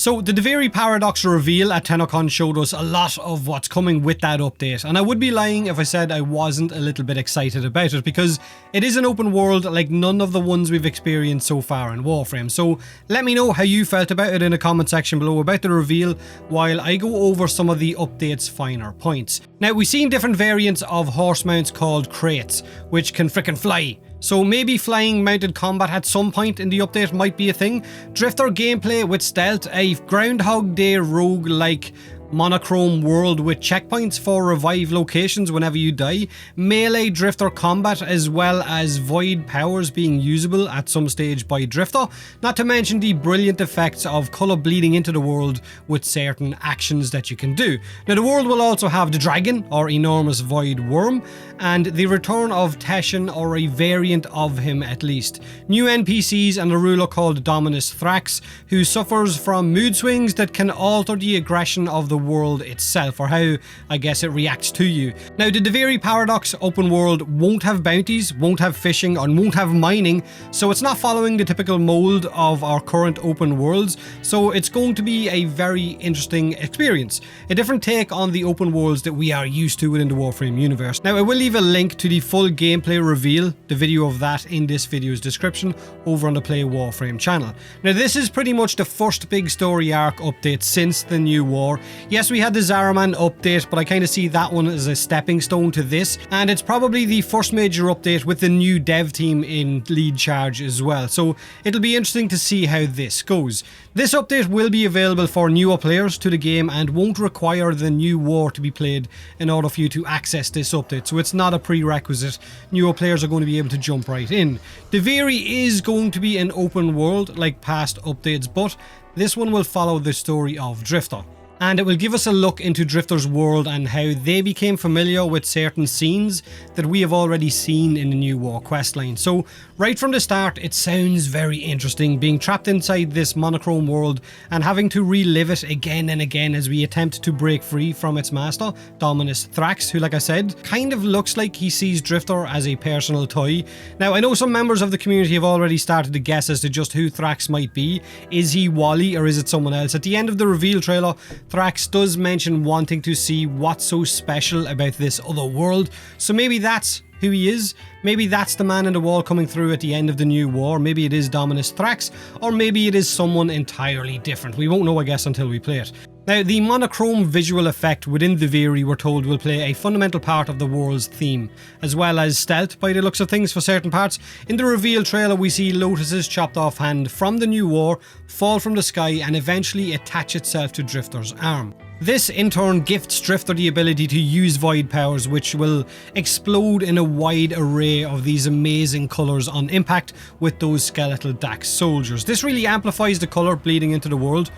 So the duviri paradox reveal at TennoCon showed us a lot of what's coming with that update, and I would be lying if I said I wasn't a little bit excited about it, because it is an open world like none of the ones we've experienced so far in Warframe. So let me know how you felt about it in the comment section below about the reveal, while I go over some of the update's finer points. Now, we've seen different variants of horse mounts called crates, which can frickin' fly. So maybe flying mounted combat at some point in the update might be a thing. Drifter gameplay with stealth, a Groundhog Day rogue-like monochrome world with checkpoints for revive locations whenever you die, melee drifter combat, as well as void powers being usable at some stage by drifter, not to mention the brilliant effects of colour bleeding into the world with certain actions that you can do. Now, the world will also have the dragon, or enormous void worm, and the return of Teshin, or a variant of him at least. New NPCs and a ruler called Dominus Thrax, who suffers from mood swings that can alter the aggression of the world itself, or how I guess it reacts to you. Now, the duviri paradox open world won't have bounties, won't have fishing, and won't have mining, so it's not following the typical mold of our current open worlds, so it's going to be a very interesting experience. A different take on the open worlds that we are used to within the Warframe universe. Now, I will leave a link to the full gameplay reveal, the video of that, in this video's description over on the Play Warframe channel. Now, this is pretty much the first big story arc update since the New War. Yes, we had the Zaraman update, but I kind of see that one as a stepping stone to this, and it's probably the first major update with the new dev team in lead charge as well, so it'll be interesting to see how this goes. This update will be available for newer players to the game and won't require the new war to be played in order for you to access this update, so it's not a prerequisite. Newer players are going to be able to jump right in. Duviri is going to be an open world like past updates, but this one will follow the story of Drifter. And it will give us a look into Drifter's world and how they became familiar with certain scenes that we have already seen in the New War questline. So right from the start, it sounds very interesting, being trapped inside this monochrome world and having to relive it again and again as we attempt to break free from its master, Dominus Thrax, who, like I said, kind of looks like he sees Drifter as a personal toy. Now, I know some members of the community have already started to guess as to just who Thrax might be. Is he Wally or is it someone else? At the end of the reveal trailer, Thrax does mention wanting to see what's so special about this other world, so maybe that's who he is. Maybe that's the man in the wall coming through at the end of the New War. Maybe it is Dominus Thrax, or maybe it is someone entirely different. We won't know, I guess, until we play it. Now, the monochrome visual effect within Duviri, we're told, will play a fundamental part of the world's theme, as well as stealth by the looks of things for certain parts. In the reveal trailer, we see Lotus's chopped off hand from the New War fall from the sky and eventually attach itself to Drifter's arm. This in turn gifts Drifter the ability to use void powers, which will explode in a wide array of these amazing colours on impact with those skeletal Dax soldiers. This really amplifies the colour bleeding into the world,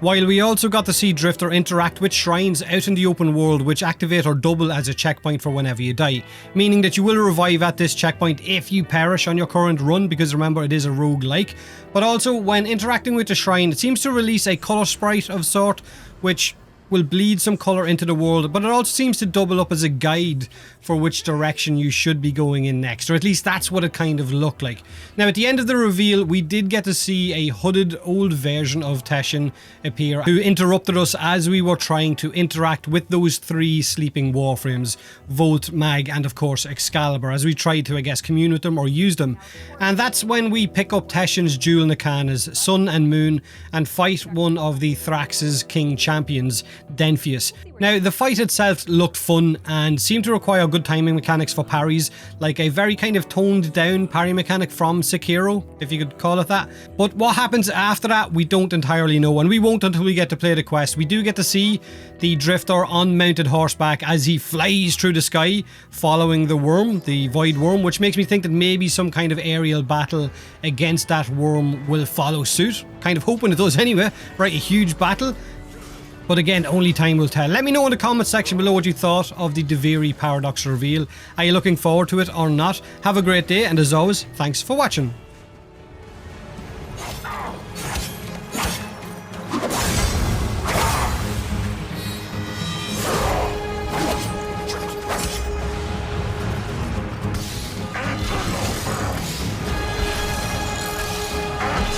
while we also got to see Drifter interact with shrines out in the open world, which activate or double as a checkpoint for whenever you die, meaning that you will revive at this checkpoint if you perish on your current run, because remember, it is a roguelike. But also, when interacting with the shrine, it seems to release a colour sprite of sort, which will bleed some colour into the world, but it also seems to double up as a guide for which direction you should be going in next, or at least that's what it kind of looked like. Now, at the end of the reveal, we did get to see a hooded old version of Teshin appear, who interrupted us as we were trying to interact with those three sleeping Warframes, Volt, Mag, and of course Excalibur, as we tried to, I guess, commune with them or use them. And that's when we pick up Teshin's dual Nakanas, Sun and Moon, and fight one of the Thrax's king champions, Denphius. Now, the fight itself looked fun and seemed to require good timing mechanics for parries, like a very kind of toned down parry mechanic from Sekiro, if you could call it that. But what happens after that, we don't entirely know, and we won't until we get to play the quest. We do get to see the Drifter on mounted horseback as he flies through the sky, following the worm, the void worm, which makes me think that maybe some kind of aerial battle against that worm will follow suit. Kind of hoping it does anyway, right? A huge battle. But again, only time will tell. Let me know in the comment section below what you thought of the Duviri paradox reveal. Are you looking forward to it or not? Have a great day, and as always, thanks for watching.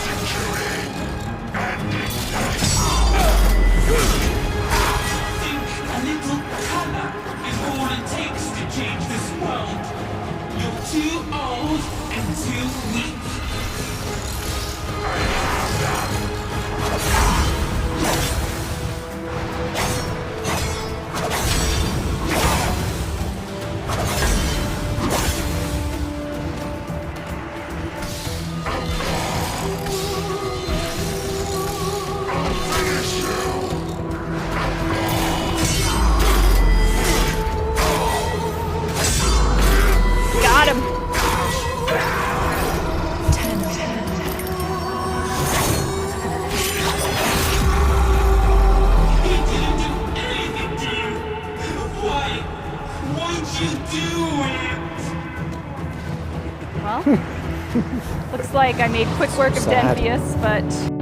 Victory and ignite. old and too weak. Got him. He didn't do anything to you. Why won't you do it? Well, looks like I made quick work of Sad. Denvius, but